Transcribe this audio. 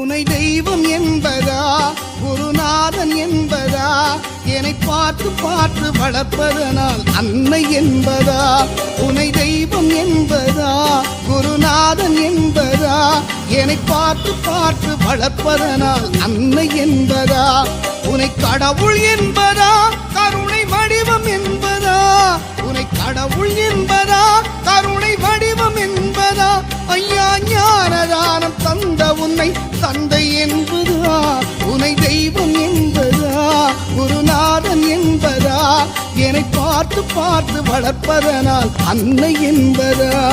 உனை தெய்வம் என்பதா குருநாதன் என்பதா என்னை பார்த்து பார்த்து வளர்ப்பதனால் அன்னை என்பதா உனை தெய்வம் என்பதா குருநாதன் என்பதா என்னை பார்த்து பார்த்து வளர்ப்பதனால் அன்னை என்பதா உனை கடவுள் என்பதா கருணை வடிவம் என்பதா உனை கடவுள் என்பதா கருணை வடிவம் என்பதா ஐயா ஞானதானம் தந்த உன்னை தந்தை என்பதா உனை தெய்வம் என்பதா குருநாதன் என்பதா என்னை பார்த்து பார்த்து வளர்ப்பதனால் அன்னை என்பதா